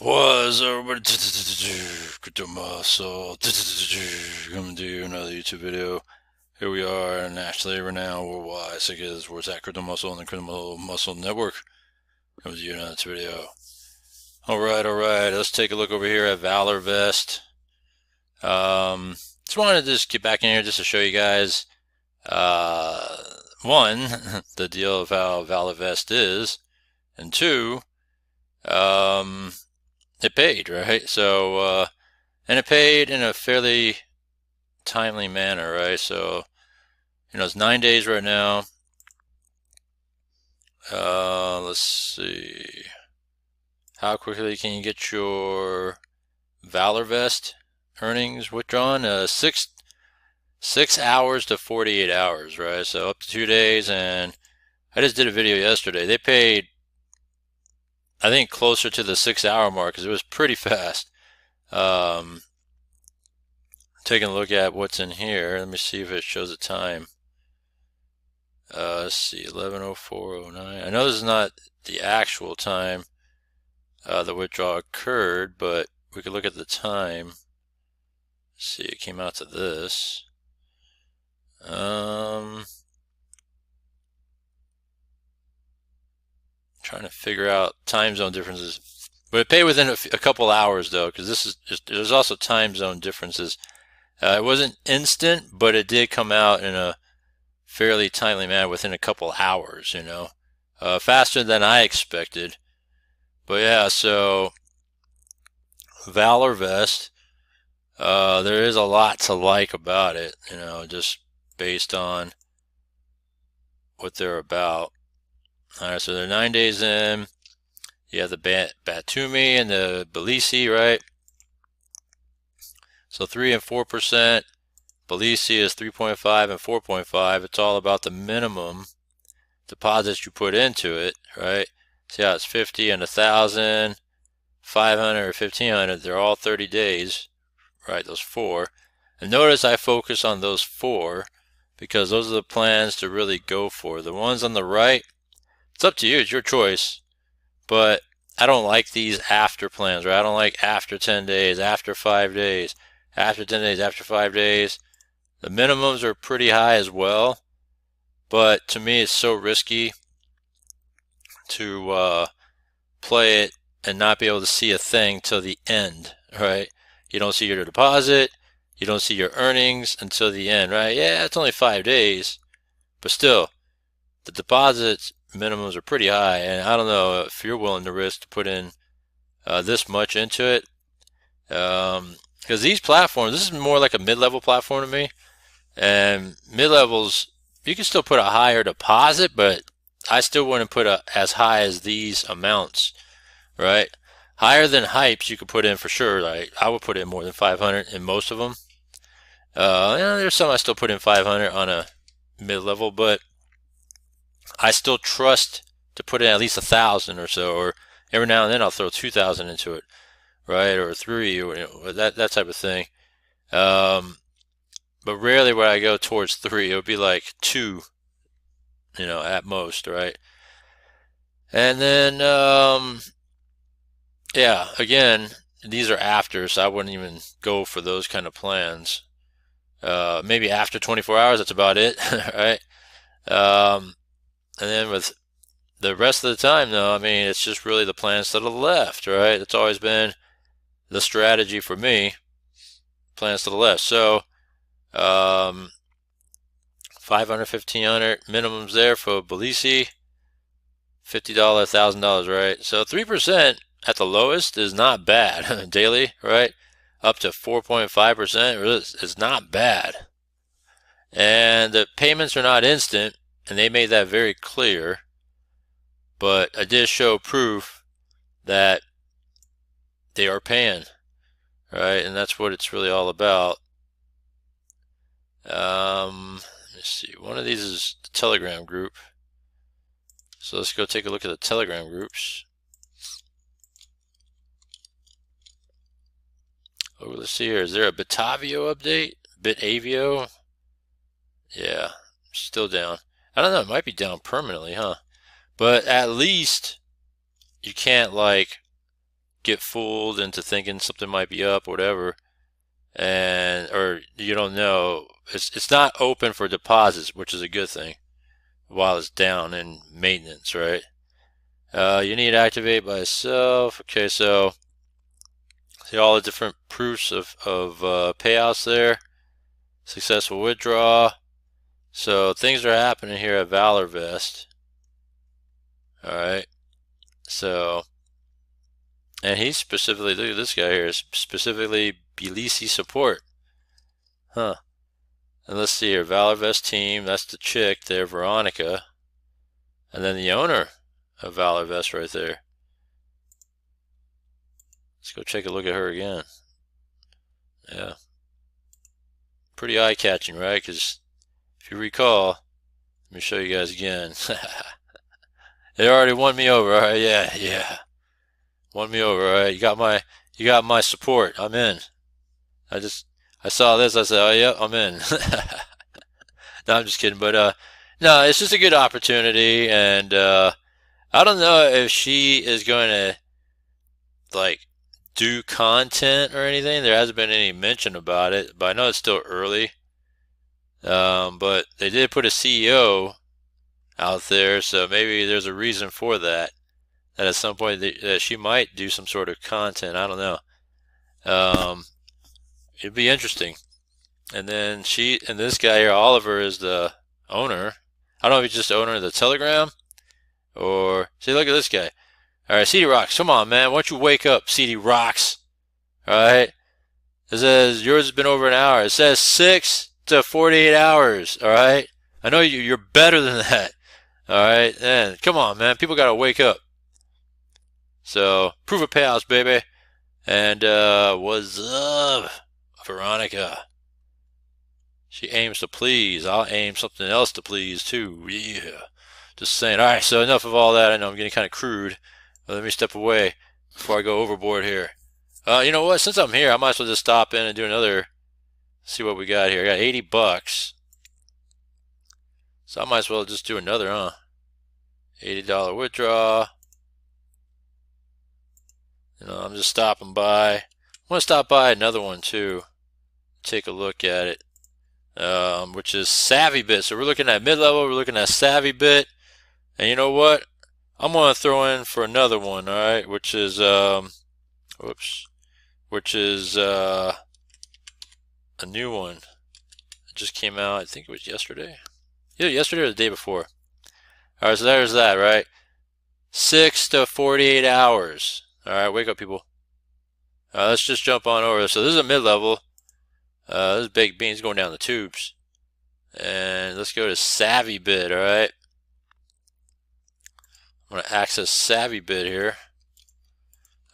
Was everybody Crypto Muscle coming to you another YouTube video. Here we are, and actually right now we're wise because we're at Crypto Muscle and the Crypto Muscle Network. Coming to you another video. Alright, let's take a look over here at ValorVest. Just wanted to just get back in here just to show you guys one, the deal of how ValorVest is, and two, it paid, right? So, and it paid in a fairly timely manner, right? So, it's 9 days right now. Let's see. How quickly can you get your ValorVest earnings withdrawn? 6 hours to 48 hours, right? So up to 2 days, and I just did a video yesterday. They paid, I think, closer to the 6 hour mark because it was pretty fast. Taking a look at what's in here. Let me see if it shows the time. Let's see, 11:04:09. I know this is not the actual time the withdrawal occurred, but we could look at the time. Let's see, it came out to this. Trying to figure out time zone differences, but it paid within a couple hours though, because this is just, there's also time zone differences. It wasn't instant, but it did come out in a fairly timely manner within a couple hours, faster than I expected. But yeah, so ValorVest, there is a lot to like about it, just based on what they're about. All right, so they're 9 days in. You have the Batumi and the Belisi, right? So 3 and 4%. Belisi is 3.5 and 4.5. It's all about the minimum deposits you put into it, right? See how it's 50 and 1,000, 500 or 1,500. They're all 30 days, right? Those four. And notice I focus on those four because those are the plans to really go for. The ones on the right, it's up to you. It's your choice. But I don't like these after plans, right? I don't like after 10 days, after 5 days, after 10 days, after 5 days. The minimums are pretty high as well, but to me it's so risky to play it and not be able to see a thing till the end, right? You don't see your deposit, you don't see your earnings until the end, right? Yeah, it's only 5 days, but still, the deposits minimums are pretty high, and I don't know if you're willing to risk to put in this much into it. Because these platforms, this is more like a mid-level platform to me. And mid-levels, you can still put a higher deposit, but I still wouldn't put as high as these amounts, right? Higher than hypes you could put in for sure. Like I would put in more than 500 in most of them. There's some I still put in 500 on a mid-level, but I still trust to put in at least 1,000 or so, or every now and then I'll throw 2,000 into it, right? Or 3, or that type of thing. But rarely would I go towards 3. It would be like 2, at most, right? And then, yeah, again, these are after, so I wouldn't even go for those kind of plans. Maybe after 24 hours, that's about it, right? And then with the rest of the time, though, I mean, it's just really the plans to the left, right? It's always been the strategy for me, plans to the left. So, 500, 1,500 minimums there for Belisi. $50, $1,000, right? So 3% at the lowest is not bad daily, right? Up to 4.5% is not bad. And the payments are not instant, and they made that very clear. But I did show proof that they are paying, right? And that's what it's really all about. Let me see. One of these is the Telegram group. So let's go take a look at the Telegram groups. Oh, let's see here. Is there a Bitavio update? Bitavio? Yeah, still down. I don't know. It might be down permanently, huh? But at least you can't, like, get fooled into thinking something might be up or whatever, and or you don't know. It's not open for deposits, which is a good thing while it's down in maintenance, right? You need to activate by itself. Okay, so see all the different proofs of payouts there. Successful withdrawal. So things are happening here at ValorVest. Alright. So, and he's specifically, look at this guy here, specifically Tbilisi support. Huh. And let's see here, ValorVest team, that's the chick there, Veronica. And then the owner of ValorVest right there. Let's go take a look at her again. Yeah. Pretty eye-catching, right? Because if you recall, let me show you guys again. They already won me over, all right? Yeah. Won me over, all right? You got my support. I'm in. I saw this, I said, oh yeah, I'm in. No, I'm just kidding, but no, it's just a good opportunity, and I don't know if she is going to like do content or anything. There hasn't been any mention about it, but I know it's still early. But they did put a CEO out there, so maybe there's a reason for that. That at some point that she might do some sort of content. I don't know. It'd be interesting. And then this guy here, Oliver, is the owner. I don't know if he's just the owner of the Telegram or see. Look at this guy. All right, CD Rocks, come on, man. Why don't you wake up, CD Rocks? All right. It says yours has been over an hour. It says 6 to 48 hours. All right. I know you're better than that. All right. Man, come on, man. People gotta wake up. So proof of payouts, baby. And what's up, Veronica? She aims to please. I'll aim something else to please too. Yeah. Just saying. All right. So enough of all that. I know I'm getting kind of crude. But let me step away before I go overboard here. You know what? Since I'm here, I might as well just stop in and do another. See what we got here. I got 80 bucks. So I might as well just do another, huh? $80 withdraw. You know, I'm just stopping by. I want to stop by another one too. Take a look at it. Which is SavvyBit. So we're looking at mid-level. We're looking at SavvyBit. And you know what? I'm going to throw in for another one, all right? Which is, which is a new one. It just came out, I think it was yesterday. Yeah, yesterday or the day before. All right, so there's that, right? 6 to 48 hours. All right, wake up, people. Let's just jump on over. So this is a mid-level. This is baked beans going down the tubes. And let's go to SavvyBit, all right? I'm going to access SavvyBit here.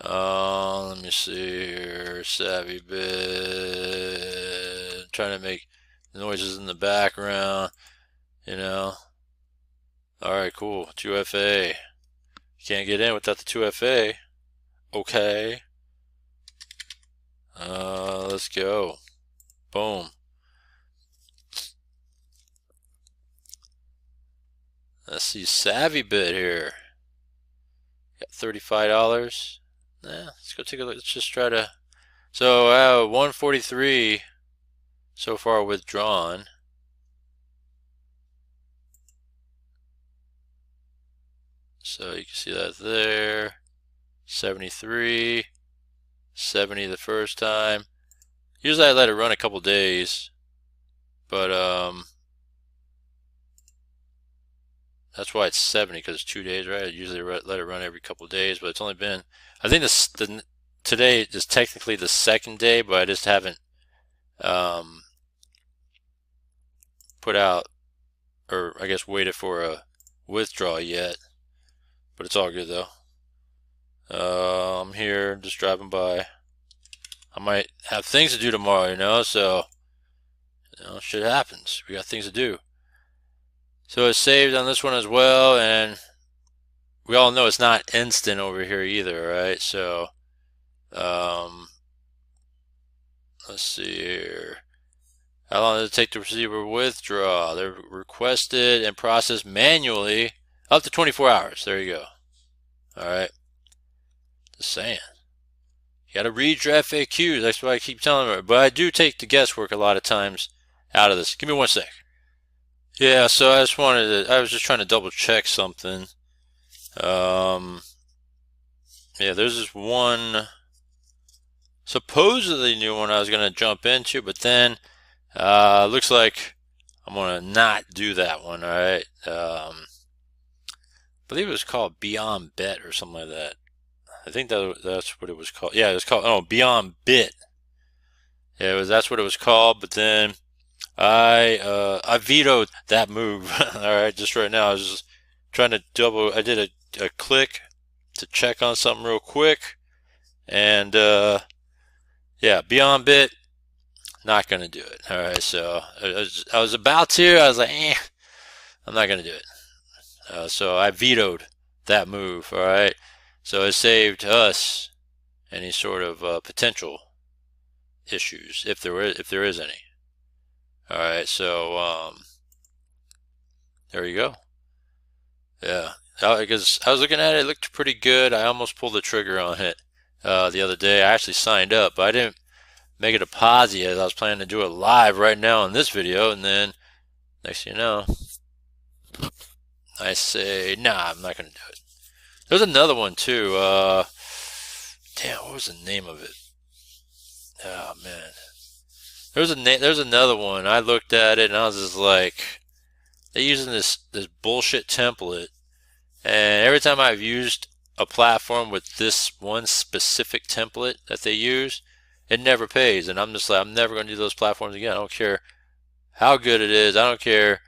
Let me see here. SavvyBit. Trying to make noises in the background, you know. Alright, cool. 2FA. Can't get in without the 2FA. Okay. Let's go. Boom. Let's see SavvyBit here. Got $35. Let's go take a look. Let's just try to. So 143 so far withdrawn. So you can see that there. 73, 70 the first time. Usually I let it run a couple days, but that's why it's 70, because it's 2 days, right? I usually let it run every couple of days, but it's only been, I think today is technically the second day, but I just haven't put out, or I guess waited for a withdrawal yet. But it's all good though. I'm here, just driving by. I might have things to do tomorrow, you know, so you know, shit happens. We got things to do. So it's saved on this one as well, and we all know it's not instant over here either, right? So let's see here. How long does it take to receive a withdrawal? They're requested and processed manually up to 24 hours. There you go. All right. Just saying. You got to read your FAQs. That's why I keep telling her. But I do take the guesswork a lot of times out of this. Give me one sec. Yeah, so I was just trying to double check something. Yeah, there's this one supposedly new one I was going to jump into, but then looks like I'm going to not do that one, alright? I believe it was called Beyond Bet or something like that. I think that's what it was called. Yeah, it was called Beyond Bit. Yeah, that's what it was called. But then I vetoed that move. All right, just right now I was just trying to I did a click to check on something real quick, and yeah, Beyond Bit, not gonna do it. All right, so I was about to. I was like, I'm not gonna do it. So I vetoed that move. All right. So it saved us any sort of potential issues, if there is any. All right, so there you go. Yeah, because I was looking at it, it looked pretty good. I almost pulled the trigger on it the other day. I actually signed up, but I didn't make a deposit yet. I was planning to do it live right now in this video, and then next thing you know, I say, nah, I'm not gonna do it. There's another one too. Damn, what was the name of it? Oh man, there's another one. I looked at it and I was just like, they're using this bullshit template, and every time I've used a platform with this one specific template that they use, it never pays. And I'm just like, I'm never going to do those platforms again. I don't care how good it is. I don't care,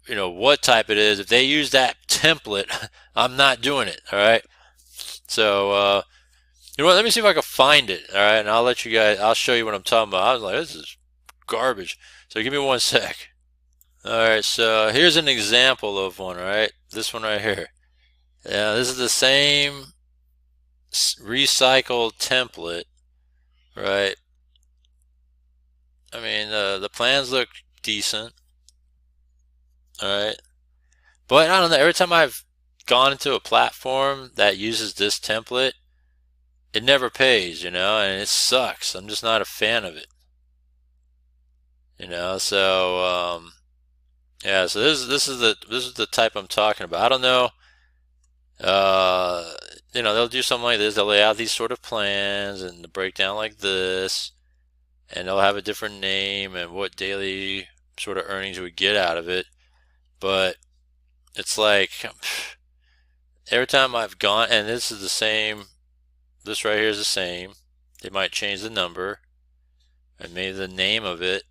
you know, what type it is. If they use that template, I'm not doing it. All right. So, you know what? Let me see if I can find it. All right. And I'll show you what I'm talking about. I was like, this is garbage. So give me one sec. All right. So here's an example of one. All right. This one right here. Yeah. This is the same recycled template. Right. I mean, the plans look decent. All right. But I don't know. Every time I've gone into a platform that uses this template, it never pays, you know, and it sucks. I'm just not a fan of it. You know, so yeah, so this is the type I'm talking about. I don't know. You know, they'll do something like this. They'll lay out these sort of plans and the breakdown like this, and they'll have a different name and what daily sort of earnings we get out of it. But it's like every time I've gone, and this is the same. This right here is the same. They might change the number and maybe the name of it,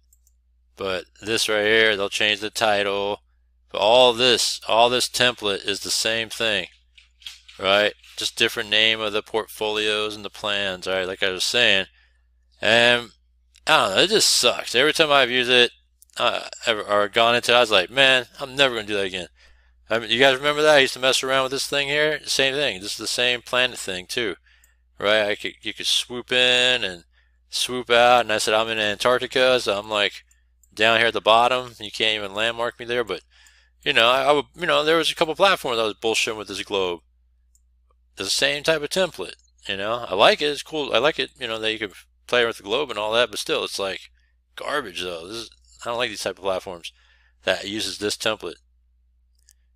but this right here, they'll change the title. But all this template is the same thing, right? Just different name of the portfolios and the plans, all right? Like I was saying, and I don't know, it just sucks. Every time I've used it or gone into it, I was like, man, I'm never gonna do that again. I mean, you guys remember that? I used to mess around with this thing here. Same thing. This is the same planet thing too. Right, you could swoop in and swoop out, and I said I'm in Antarctica, so I'm like down here at the bottom. You can't even landmark me there, but you know, I would, you know, there was a couple platforms I was bullshitting with this globe. It's the same type of template, you know. I like it. It's cool. I like it. You know that you could play with the globe and all that, but still, it's like garbage though. I don't like these type of platforms that uses this template.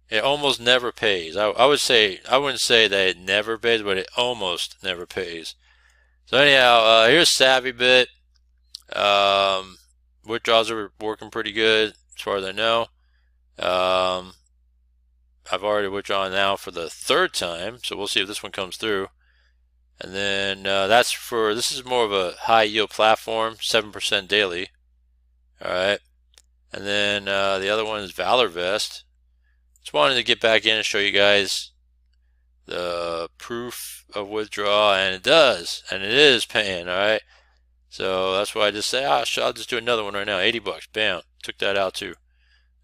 It almost never pays. I wouldn't say that it never pays, but it almost never pays. So anyhow, here's SavvyBit. Withdrawals are working pretty good as far as I know. I've already withdrawn now for the third time, so we'll see if this one comes through. And then this is more of a high yield platform, 7% daily. All right. And then the other one is ValorVest. Just wanted to get back in and show you guys the proof of withdrawal, and it does, and it is paying. All right, so that's why I just say, I'll just do another one right now. 80 bucks, bam, took that out too,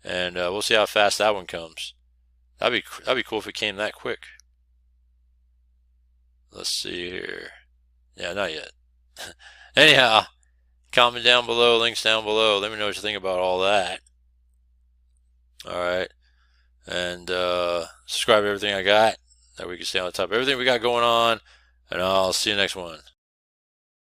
and we'll see how fast that one comes. That'd be cool if it came that quick. Let's see here. Yeah, not yet. Anyhow, comment down below, links down below. Let me know what you think about all that. All right. And subscribe to everything I got, that we can stay on top of everything we got going on, and I'll see you next one.